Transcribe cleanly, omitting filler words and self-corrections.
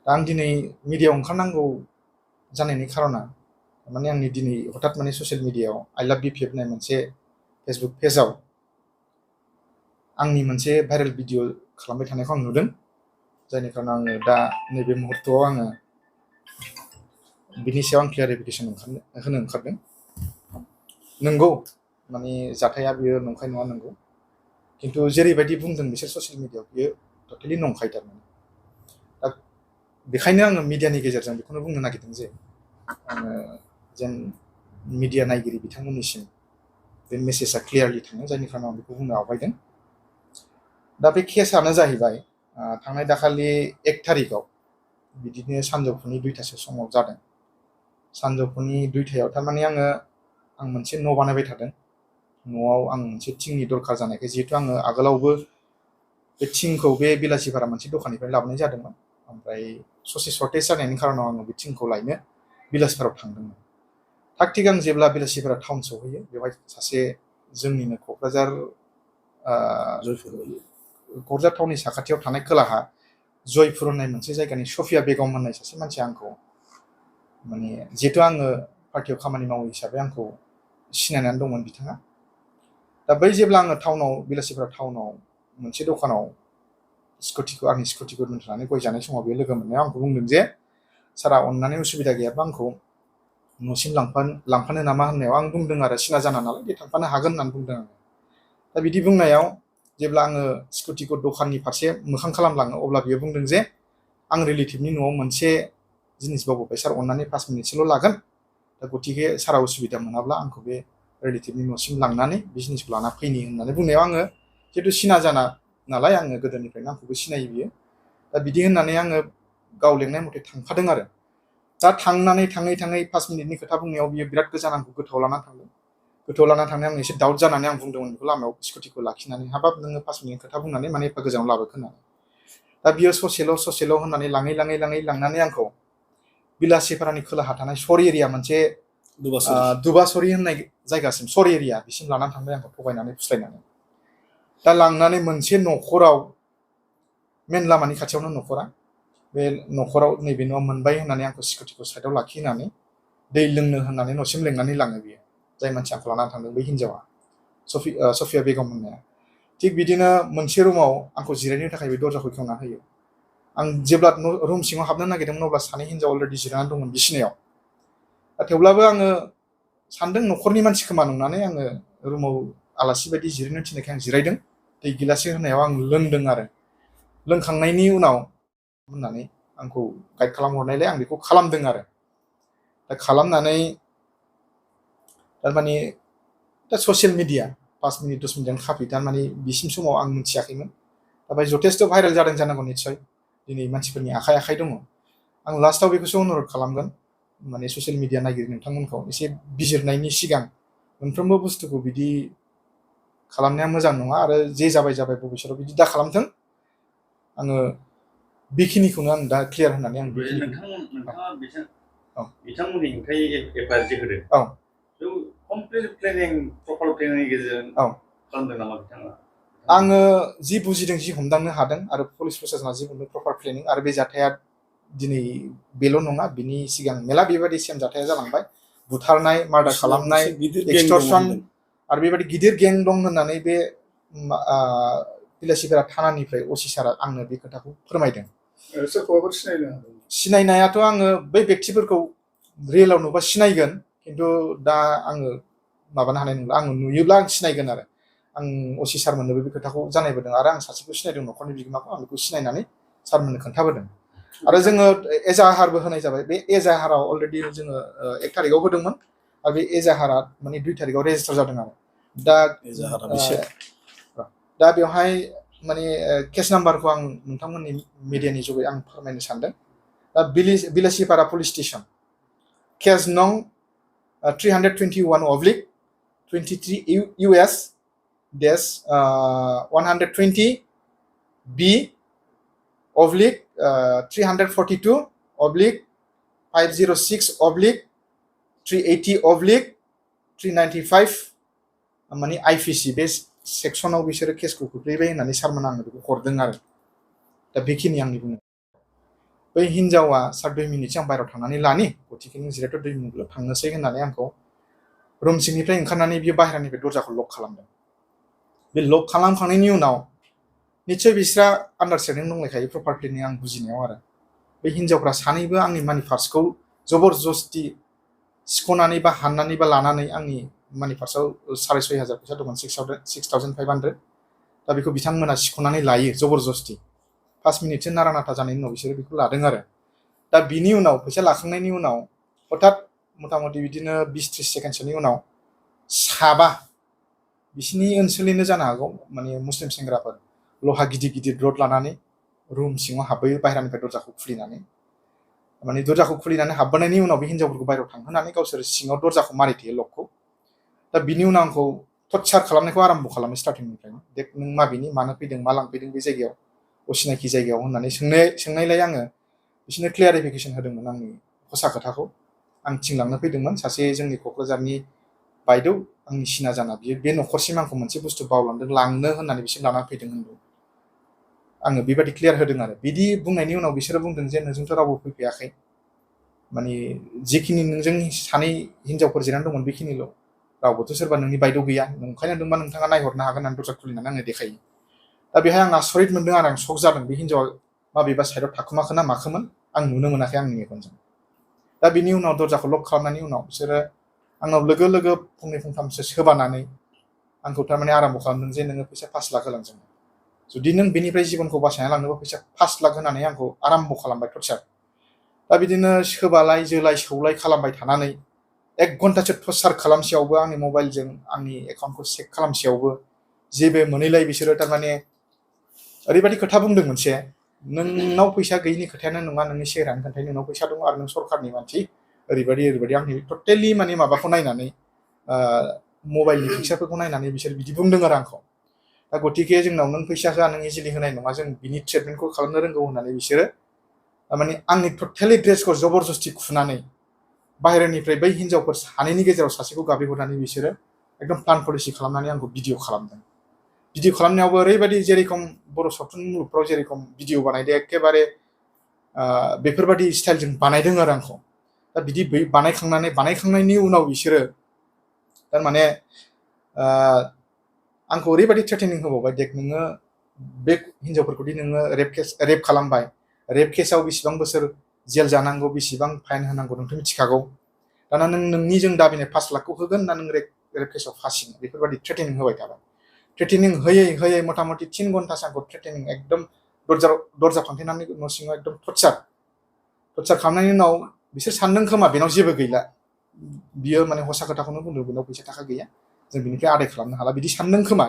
दा आं दिनै मिडियायाव ओंखारनांगौ जानायनि खारना माने आंनि दिनै हठात माने ससियेल मिडियायाव आइ लाभ बिपिएफ होननाय मोनसे फेसबुक पेजाव आंनि मोनसे भाइरेल भिडिअ खालामबाय थानायखौ आं नुदों, जायनि खारनाव आङो दा नैबे मुहूर्तआव आङो बिनि सायाव आं क्लियारिफिकेसन होनो ओंखारदों। नंगौ माने जाथाया बियो नंखाय नङा, नंगौ, खिन्थु जेरैबायदि बुंदों बिसोर ससियेल मिडियायाव बियो टटेलि नंखाय। थारमाने दा बेखायनो आङो मिडियानि गेजेरजों बेखौनो बुंनो नागिरदों जे आङो जेन मिडिया नायगिरि बिथांमोननिसिम बे मेसेजआ क्लियारलि थाङो, जायनि खारनाव आं बेखौ बुंनो आवगायदों। दा बे केसआनो जाहैबाय थांनाय दाखालि 1 तारिखआव बिदिनो सानजौफुनि 2टासो समाव जादों। सानजौफुनि 2टायाव थारमाने आं मोनसे न' बानायबाय थादों। न'आव आं मोनसे थिंनि दरखार जानायखाय, जिहेतु आङो आगोलावबो बे थिंखौ बे बिलासिपारा मोनसे दखाननिफ्राय लाबोनाय जादोंमोन, ओमफ्राय ससे सर्टेज जानायनि खारनाव आङो बे थिंखौ लायनो बिलासिपारायाव थांदोंमोन। थाग थिग आं जेब्ला बिलासिपारा टाउन सहैयो, बेवहाय सासे जोंनिनो क'क्राझार टाउननि साखाथियाव थानाय खोलाहा जयपुर होननाय मोनसे जायगानि सफिया बेगम होननाय सासे मानसिया आंखौ माने, जिहेतु आङो पार्टियाव खामानि मावो हिसाबै आंखौ सिनायनानै दंमोन बिथाङा। दा बै जेब्ला आङो टाउनाव बिलासिपारा टाउनाव मोनसे दखानाव आंनि स्कुटिखौ दोनथ'नानै गय जानाय समाव बे लोगो मोननायाव आंखौ बुंदों जे सारा अननानै उसुबिदा गैयाबा आंखौ न'सिम लांफानो नामा होननायाव आं बुंदों आरो सिना जाना नालाय बे थांफानो हागोन होननानै बुंदों आङो। दा बिदि बुंनायाव जेब्ला आङो स्कुटिखौ दखाननि फारसे मोखां खालामलाङो, अब्ला बियो बुंदों जे आं रिलेटिभनि न'आव मोनसे जिनिस बावबोबाय सार, अननानै 5 मिनिटसोल' लागोन, दा गतिके सारा उसुबिदा मोनाब्ला आंखौ बे रिलेटिभनि न'सिम लांनानै बे जिनिसखौ लाना फैनि होननानै बुंनायाव आङो जिहेतु सिना जाना नालाय, आङो गोदोनिफ्रायनो आंखौबो सिनायो बियो, दा बिदि होननानै आङो गाव लेंनाय मथे थांफादों आरो। दा थांनानै थाङै 5 मिनिटनि खोथा बुंनायाव बियो बिराद गोजान आंखौ गोथौआव लाना थांदों। गोथौआव लाना थांनायाव आं एसे डाउट जानानै आं बुंदोंमोन बेखौ लामायाव स्कुटिखौ लाखिनानै, हाबाब नोङो 5 मिनिट खोथा बुंनानै माने एफा गोजानाव लाबोखो होननानै। दा बियो ससेल' होननानै लांनानै आंखौ बिलासिपारानि खोलाहा थानाय सर एरिया मोनसे दुबासरि होननाय जायगासिम, सर एरिया बिसिम लानानै थांबाय आंखौ थगायनानै फुस्लायनानै। दा लांनानै मोनसे न'खराव, मेन लामानि खाथियावनो न'खरा, बे न'खराव नैबे न'आ मोनबाय होननानै आंखौ स्कुटिखौ साइडआव लाखिनानै दै लोंनो होननानै न'सिम लेंनानै लाङो बियो, जाय मानसि आंखौ लानानै थांदों बै हिनजावा सफिया बेगम होननाया। थिग बिदिनो मोनसे रुमाव आंखौ जिरायनो थाखाय बे दरजाखौ खेवना होयो। आं जेब्ला रुम सिङाव हाबनो नागिरदोंमोन, अब्ला सानै हिनजाव अलरेडि जिरायनानै दंमोन बिसिनायाव। दा थेवब्लाबो आङो सानदों न'खरनि मानसि खोमा नंनानै आङो रुमाव आलासि बायदि जिरायनो थिननायखाय आं जिरायदों। दै गिलाससे होनायाव आं लोंदों आरो। लोंखांनायनि उनाव होननानै आंखौ गाइड खालामहरनायलाय आं बेखौ खालामदों आरो। दा खालामनानै थारमाने दा ससियेल मिडिया 5 मिनिट 10 मिनिटआनो खाफै, थारमाने बिसिम समाव आं मिथियाखैमोन। दा बेहाय जथेस्थ' भाइरेल जादों जानांगौ निस्सय, दिनै मानसिफोरनि आखाइ दङ। आं लास्टाव बेखौसो अनुरद खालामगोन, माने ससियेल मिडिया नायगिरि नोंथांमोनखौ एसे बिजिरनायनि सिगां मोनफ्रोमबो बुस्थुखौ बिदि खालामनाया मोजां नङा, आरो जे जाबाय भबिष्यतआव बिदि दा खालामथों। आङो बेखिनिखौनो आं दा क्लियार होननानै आं नोंथाङा बिथांमोननि ओंखाय एफआइआर होदों। औ, कमप्लिट प्लेनिं, प्रपार प्लेनिंनि गेजेरजों खालामदों नामा बिथाङा? आङो जि बुजिदों, जि हमदांनो हादों, आरो पुलिस प्रशासना जि बुंदों प्रपार प्लेनिं, आरो बे जाथाया दिनै बेल' नङा, बिनि सिगां मेला बेबायदि सेम जाथाया जालांबाय। बुथारनाय, मार्डार खालामनाय, एक्सटर्सन, आरो बेबायदि गिदिर गें दं होननानै बे बिलासिपारा थानानिफ्राय असि सारा आंनो बे खोथाखौ फोरमायदों। सोरखौबाफोर सिनायनायाथ' आङो बै बेक्तिफोरखौ रियेलाव नुबा सिनायगोन, खिन्थु दा आङो माबानो हानाय नंला। आङो नुयोब्ला आं सिनायगोन आरो। आं असि सारमोननोबो बे खोथाखौ जानायबोदों, आरो आं सासेखौ सिनायदों, न'खरनि बिगोमाखौ। आं बेखौ सिनायनानै सारमोननो खोन्थाबोदों, आरो जोङो एजाहारबो होनाय जाबाय। बे एजाहाराव अलरेडि जोङो 1 तारिखआव होदोंमोन, आरो बे एजाहारा माने 2 तारिखआव रेजिस्टार जादों आरो। दा बेवहाय माने केस नाम्बारखौ आं नोंथांमोननि मिडियानि जुगै आं फोरमायनो सानदों। दा बिलासिपारा पुलिस स्टेसन, केस नं 321/23 US -120 B/506/380/395 माने IPC बे सेक्सनाव बिसोरो केसखौ खोख्लैबाय होननानै सारमोन आंनो बेखौ हरदों आरो। दा बेखिनि आंनि बुंनाय। बै हिनजावा सार 2 मिनिटसो आं बाहेरायाव थांनानै लानि गथिखे नों जिरायथ' 2 मिनिटल' थांनोसै होननानै आंखौ रुम सिंनिफ्राय ओंखारनानै बियो बाहेरानिफ्राय दरजाखौ लक खालामदों। बे लक खालामखांनायनि उनाव निश्चय बिस्रा आन्डारस्टेन्डिं दंलायखायो प्रपार्टिनि आं बुजिनायाव आरो बे हिनजावफ्रा सानैबो आंनि मानि पार्सखौ जबरजस्ति सिख'नानै बा हाननानै बा लानानै आंनि मानि पार्सआव 6,500 फैसा दंमोन 6,500 दा बेखौ बिथांमोना सिख'नानै लायो जबरजस्ति 5 मिनिटसो नारा नाथा जानायनि उनाव बिसोरो बेखौ लादों आरो दा बिनि उनाव फैसा लाखांनायनि उनाव हठात मथा मथि बिदिनो 20-30 सेकेन्डसोनि उनाव साबा बिसिनि ओनसोलनिनो जानो हागौ माने मुस्लिम सेंग्राफोर लहा गिदिर गिदिर रड लानानै रुम सिङाव हाबबोयो बाहेरानिफ्राय दरजाखौ खुलिनानै माने दरजाखौ खुलिनानै हाबबोनायनि उनाव बे हिनजावफोरखौ बाहेरायाव थांहोनानै गावसोर सिङाव दरजाखौ मारिथेयो लकखौ दा बिनि उनाव आंखौ टर्चार खालामनायखौ आराम्भ खालामो स्टार्टिंनिफ्रायनो देख नों माबेनि मानो फैदों मा लांफैदों बे जायगायाव असिनाखि जायगायाव होननानै सोंनायलाय आङो बिसोरनो क्लियारिफिकेसन होदोंमोन आंनि हसा खोथाखौ आं थिनलांनो फैदोंमोन सासे जोंनि क'क्राझारनि बायद' आंनि सिना जाना बियो बे न'खरसिम आंखौ मोनसे बुस्थु बावलांदों लांनो होननानै बिसोर लानानै फैदों होनदों आङो बेबायदि क्लियार होदों आरो बिदि बुंनायनि उनाव बिसोरो बुंदों जे नोंजोंथ' रावबो फैफायाखै माने जिखिनि नोंजों सानै हिनजावफोर जिरायनानै दंमोन बेखिनिल' रावबोथ' सोरबा नोंनि बायद' गैया नंखाय नंदोंबा नोंथाङा नायहरनो हागोन होननानै दरजा खुलिनानै आंनो देखायो दा बेहाय आं आसरित मोनदों आरो आं शक जादों बे हिनजावा माबेबा साइडआव थाखोमाखो ना माखोमोन आं नुनो मोनाखै आंनि मेगनजों दा बिनि उनाव दरजाखौ लक खालामनायनि उनाव बिसोरो आंनाव लोगो लोगो फंनै फंथामसो सोबानानै आंखौ थारमाने आराम्भ खालामदों जे नोङो फैसा 5 लाख होलांजोबो जुदि नों बेनिफ्राय जिबनखौ बासायना लांनोबा फैसा 5 लाख होनानै आंखौ आराम्भ खालामबाय टर्चार दा बिदिनो सोबालाय जोलाय सौलाय खालामबाय थानानै 1 घन्टासो टर्चार खालामसेयावबो आंनि मबाइलजों आंनि एकाउन्टखौ चेक खालामसेयावबो जेबो मोनैलाय बिसोरो थारमाने ओरैबायदि खोथा बुंदों मोनसे नोंनाव फैसा गैयिनि खोथायानो नङा नोंनि सेहेरानि खोन्थाय नोंनाव फैसा दं आरो नों सरखारनि मानसि ओरैबायदि आंनि टटेलि माने माबाखौ नायनानै मबाइलनि पिक्सारफोरखौ नायनानै बिसोर बिदि बुंदों आरो आंखौ दा गतिके जोंनाव नों फैसा होआ नों इजिलि होनाय नङा जों बिनि ट्रिटमेन्टखौ खालामनो रोंगौ होननानै बिसोरो माने आंनि टटेलि ड्रेसखौ जबरजस्ति खुनानै बाहेरानिफ्राय बै हिनजावफोर सानैनि गेजेराव सासेखौ गाबज्रिहरनानै बिसोरो एकदम प्लान पलिसि खालामनानै आंखौ भिडिअ खालामदों भिडिअ खालामनायावबो ओरैबायदि जेरेखम बर' सावथुन मुलुगफ्राव जेरेखम भिडिअ बानायदों एखेबारे बेफोरबायदि स्टाइलजों बानायदों आरो आंखौ दा बिदि बानायखांनायनि उनाव बिसोरो थारमाने आंखौ ओरैबायदि थ्रेटेनिं होबावबाय देख नोङो बे हिनजावफोरखौदि नोङो रेप खालामबाय रेप केसाव बेसेबां बोसोर जेल जानांगौ बेसेबां फाइन होनांगौ नोंथ' मिथिखागौ दाना नों नोंनि जों दाबिनाय 5 लाखखौ होगोन ना नों रेप केसाव फासिगोन बेफोरबायदि थ्रेटेनिं होबाय थाबाय थ्रेटेनिं होयै मथा मथि 3 घन्टासो आंखौ थ्रेटेनिं एकदम दरजा फांथेनानै न' सिङाव एकदम टर्चार खालामनायनि उनाव बिसोर सानदों खोमा बेनाव जेबो गैला बियो माने हसा खोथाखौनो बुंदों बेनाव फैसा थाखा गैया जों बिनिफ्राय आदाय खालामनो हाला बिदि सानदों खोमा